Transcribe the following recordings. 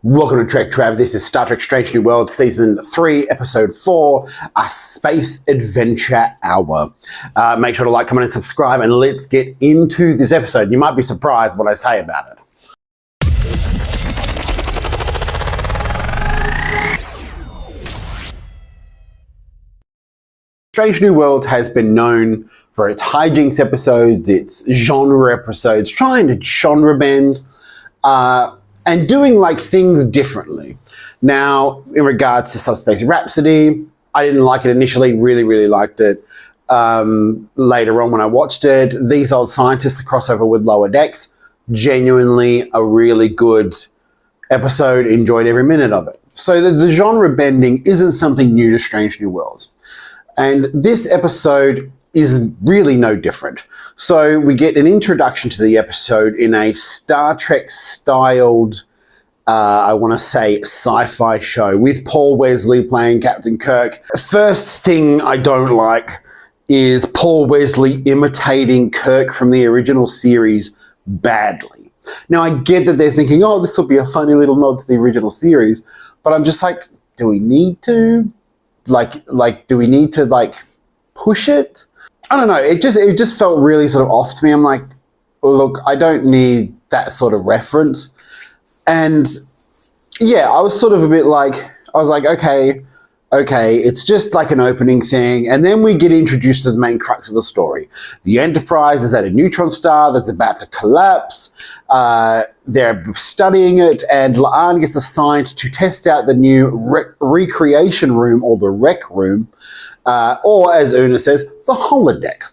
Welcome to TrekTrav. This is Star Trek Strange New World, Season 3, Episode 4, A Space Adventure Hour. Make sure to like, comment, and subscribe, and let's get into this episode. You might be surprised what I say about it. Strange New World has been known for its hijinks episodes, its genre episodes, trying to genre bend, and doing like things differently. Now, in regards to Subspace Rhapsody, I didn't like it initially, really liked it. Later on when I watched it, These Old Scientists, the crossover with Lower Decks, genuinely a really good episode, enjoyed every minute of it. So the genre bending isn't something new to Strange New Worlds. And this episode is really no different. So we get an introduction to the episode in a Star Trek styled, I want to say sci-fi show with Paul Wesley playing Captain Kirk. First thing I don't like is Paul Wesley imitating Kirk from the original series badly. Now I get that they're thinking, oh, this will be a funny little nod to the original series, but I'm just like, do we need to? Do we need to push it? I don't know. It just felt really sort of off to me. I'm like, look, I don't need that sort of reference. And yeah, I was sort of a bit like, I was like, okay, it's just like an opening thing. And then we get introduced to the main crux of the story. The Enterprise is at a neutron star that's about to collapse. They're studying it, and La'an gets assigned to test out the new recreation room, or the rec room, or as Una says, the holodeck,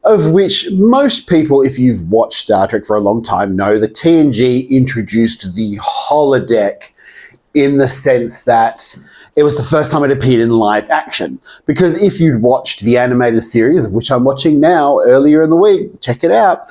of which most people, if you've watched Star Trek for a long time, know the TNG introduced the holodeck in the sense that it was the first time it appeared in live action. Because if you'd watched the animated series, of which I'm watching now, earlier in the week, check it out,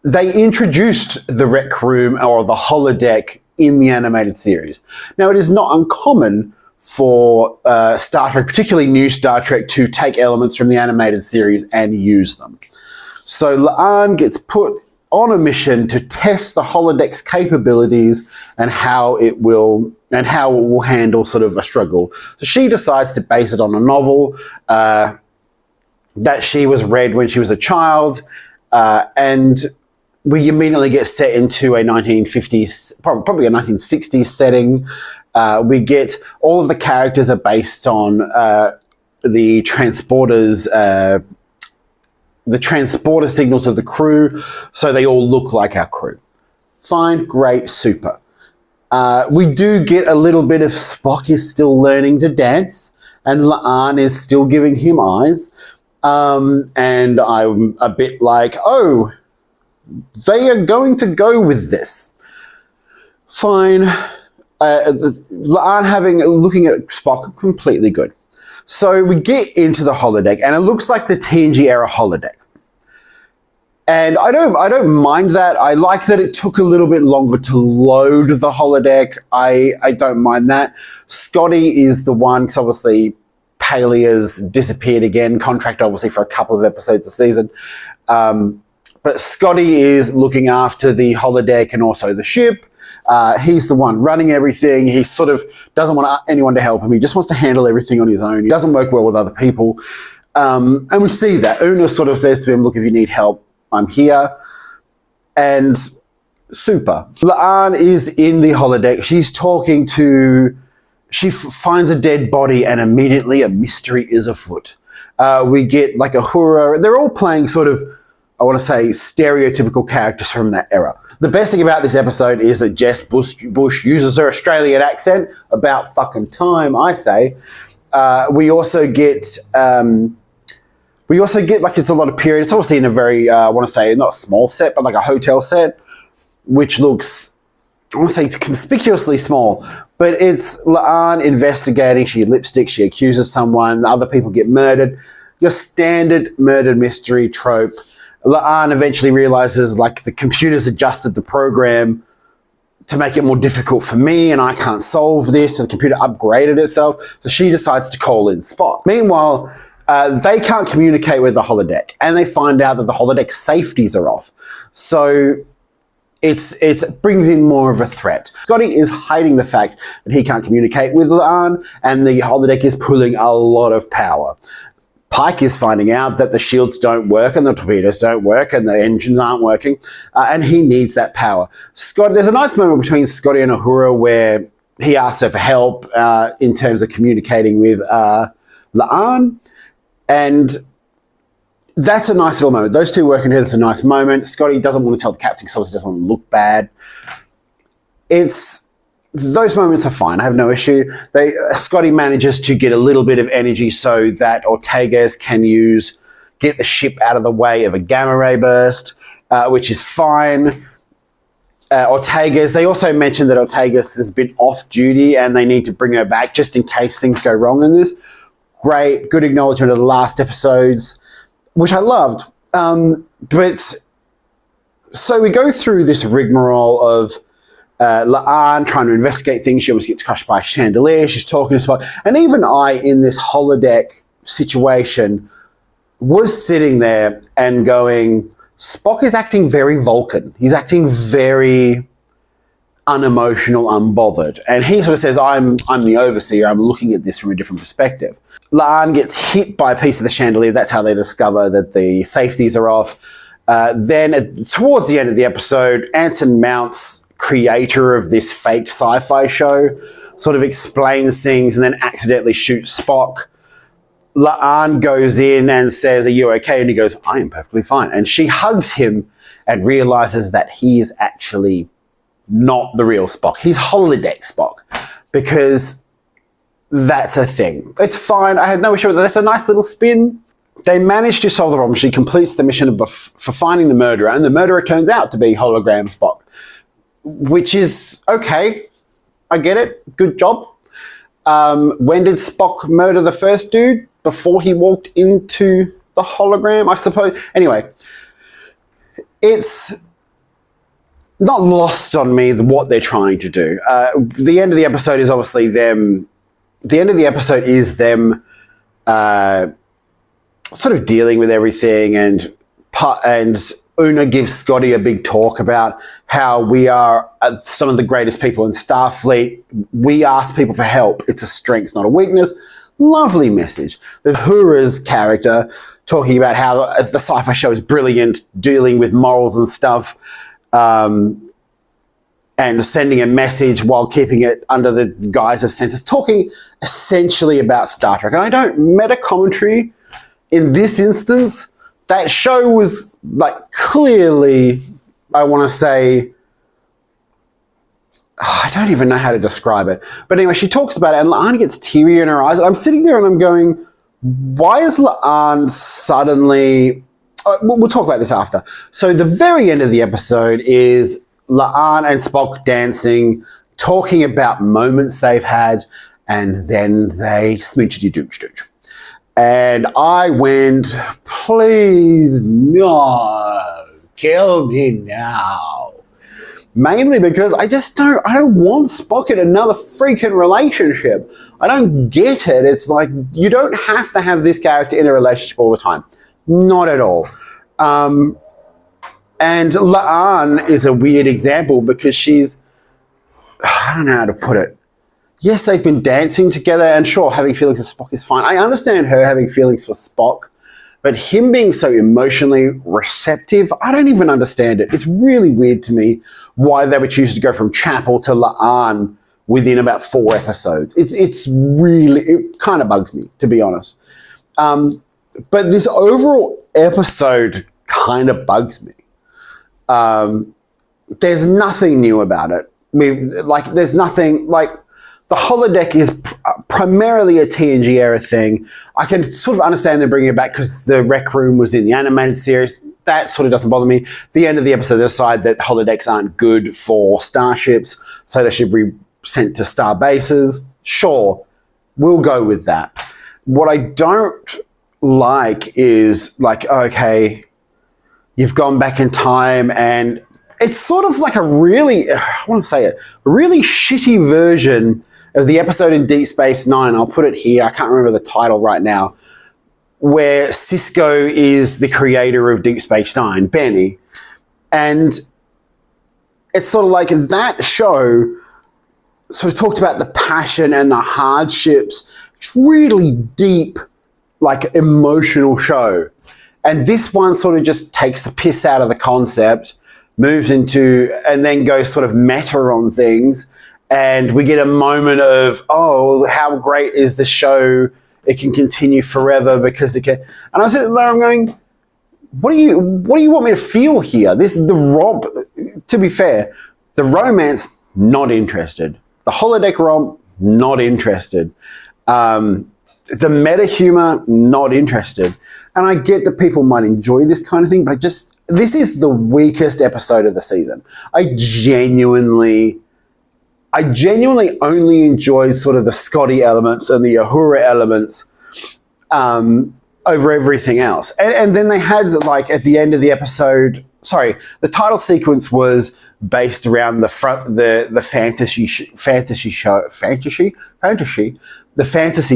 they introduced the rec room or the holodeck in the animated series. Now, it is not uncommon for Star Trek, particularly new Star Trek, to take elements from the animated series and use them. So La'an gets put on a mission to test the holodeck's capabilities and how it will handle sort of a struggle. So she decides to base it on a novel that she was read when she was a child, and we immediately get set into a 1950s, probably a 1960s setting. We get all of the characters are based on the transporters, the transporter signals of the crew, so they all look like our crew. Fine, great, super. We do get a little bit of Spock is still learning to dance, and La'an is still giving him eyes. And I'm a bit like, oh, they are going to go with this. Fine. La'an looking at Spock, completely good. So we get into the holodeck, and it looks like the TNG era holodeck. And I don't mind that. I like that it took a little bit longer to load the holodeck. I don't mind that. Scotty is the one, because obviously Palia's disappeared again, contract obviously for a couple of episodes a season. But Scotty is looking after the holodeck and also the ship. He's the one running everything. He sort of doesn't want anyone to help him. He just wants to handle everything on his own. He doesn't work well with other people. And we see that. Una sort of says to him, look, if you need help, I'm here. And super. La'an is in the holodeck. She's talking to... She finds a dead body, and immediately a mystery is afoot. We get like a Uhura. They're all playing sort of, I want to say, stereotypical characters from that era. The best thing about this episode is that Jess Bush uses her Australian accent. About fucking time, I say. We also get like, it's a lot of period. It's obviously in a very, I want to say, not a small set, but like a hotel set, which looks, I want to say, it's conspicuously small. But it's La'an investigating. She lipstick. She accuses someone. Other people get murdered. Your standard murder mystery trope. La'an eventually realizes, like, the computer's adjusted the program to make it more difficult for me, and I can't solve this. So the computer upgraded itself. So she decides to call in Spock. Meanwhile, they can't communicate with the holodeck, and they find out that the holodeck safeties are off. So it brings in more of a threat. Scotty is hiding the fact that he can't communicate with La'an, and the holodeck is pulling a lot of power. Pike is finding out that the shields don't work and the torpedoes don't work and the engines aren't working, and he needs that power. There's a nice moment between Scotty and Uhura where he asks her for help in terms of communicating with La'an, and that's a nice little moment. Those two working together is a nice moment. Scotty doesn't want to tell the captain because obviously doesn't want to look bad. Those moments are fine. I have no issue. Scotty manages to get a little bit of energy so that Ortegas can get the ship out of the way of a gamma ray burst, which is fine. Ortegas, they also mentioned that Ortegas has been off duty and they need to bring her back just in case things go wrong in this. Great, good acknowledgement of the last episodes, which I loved. But so we go through this rigmarole of La'an trying to investigate things. She almost gets crushed by a chandelier. She's talking to Spock. And even I, in this holodeck situation, was sitting there and going, Spock is acting very Vulcan. He's acting very unemotional, unbothered. And he sort of says, I'm the overseer. I'm looking at this from a different perspective. La'an gets hit by a piece of the chandelier. That's how they discover that the safeties are off. Then towards the end of the episode, Anson Mount's creator of this fake sci-fi show sort of explains things and then accidentally shoots Spock. La'an goes in and says, are you okay? And he goes, I am perfectly fine. And she hugs him and realizes that he is actually not the real Spock. He's holodeck Spock, because that's a thing. It's fine. I have no issue with that. That's a nice little spin. They manage to solve the problem. She completes the mission for finding the murderer, and the murderer turns out to be hologram Spock, which is okay. I get it. Good job. When did Spock murder the first dude? Before he walked into the hologram, I suppose. Anyway, it's not lost on me what they're trying to do. The end of the episode is obviously them. The end of the episode is them sort of dealing with everything, and Una gives Scotty a big talk about how we are some of the greatest people in Starfleet. We ask people for help. It's a strength, not a weakness. Lovely message. There's Uhura's character talking about how the sci-fi show is brilliant, dealing with morals and stuff, and sending a message while keeping it under the guise of sentence, talking essentially about Star Trek. And I don't meta-commentary in this instance. That show was like clearly, I want to say, I don't even know how to describe it. But anyway, she talks about it and La'an gets teary in her eyes. And I'm sitting there and I'm going, why is La'an suddenly... we'll talk about this after. So the very end of the episode is La'an and Spock dancing, talking about moments they've had, and then they smoochity-dooch-dooch. And I went, please, no, kill me now. Mainly because I don't want Spock in another freaking relationship. I don't get it. It's like, you don't have to have this character in a relationship all the time. Not at all. And La'an is a weird example because she's, I don't know how to put it. Yes, they've been dancing together, and sure, having feelings for Spock is fine. I understand her having feelings for Spock, but him being so emotionally receptive, I don't even understand it. It's really weird to me why they would choose to go from Chapel to La'an within about 4 episodes. It kind of bugs me, to be honest. But this overall episode kind of bugs me. There's nothing new about it. There's nothing like... The holodeck is primarily a TNG era thing. I can sort of understand them bringing it back because the rec room was in the animated series. That sort of doesn't bother me. The end of the episode, they decide that holodecks aren't good for starships, so they should be sent to star bases. Sure, we'll go with that. What I don't like is okay, you've gone back in time, and it's sort of like a really shitty version of the episode in Deep Space Nine. I'll put it here. I can't remember the title right now, where Cisco is the creator of Deep Space Nine, Benny. And it's sort of like that show sort of talked about the passion and the hardships. It's really deep, like emotional show. And this one sort of just takes the piss out of the concept, moves into, and then goes sort of meta on things. And we get a moment of, oh, how great is the show? It can continue forever because it can. And I was sitting there, I'm going, what do you want me to feel here? To be fair, the romance, not interested. The holodeck romp, not interested. The meta humor, not interested. And I get that people might enjoy this kind of thing, but this is the weakest episode of the season. I genuinely only enjoyed sort of the Scotty elements and the Uhura elements over everything else. And then they had, like, at the end of the episode, the title sequence was based around the fantasy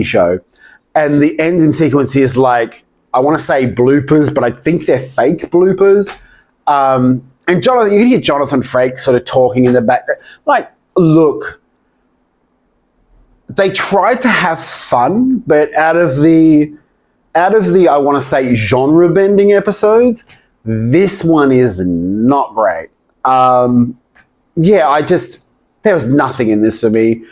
show. And the ending sequence is like, I want to say bloopers, but I think they're fake bloopers. And Jonathan, you can hear Jonathan Frakes sort of talking in the background. Like, look, they tried to have fun, but out of the I want to say genre bending episodes, this one is not great. There was nothing in this for me.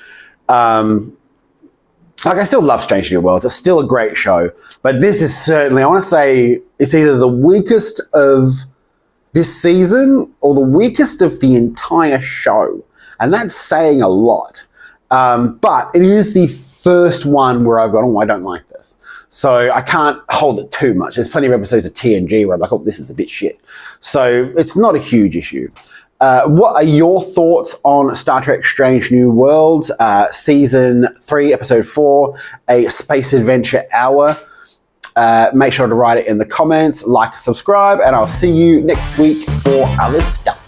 I still love Strange New Worlds. It's still a great show, but this is certainly, I want to say, it's either the weakest of this season or the weakest of the entire show. And that's saying a lot. But it is the first one where I've gone, oh, I don't like this. So I can't hold it too much. There's plenty of episodes of TNG where I'm like, oh, this is a bit shit. So it's not a huge issue. What are your thoughts on Star Trek Strange New Worlds, Season 3, Episode 4, a space adventure hour? Make sure to write it in the comments, like, subscribe, and I'll see you next week for other stuff.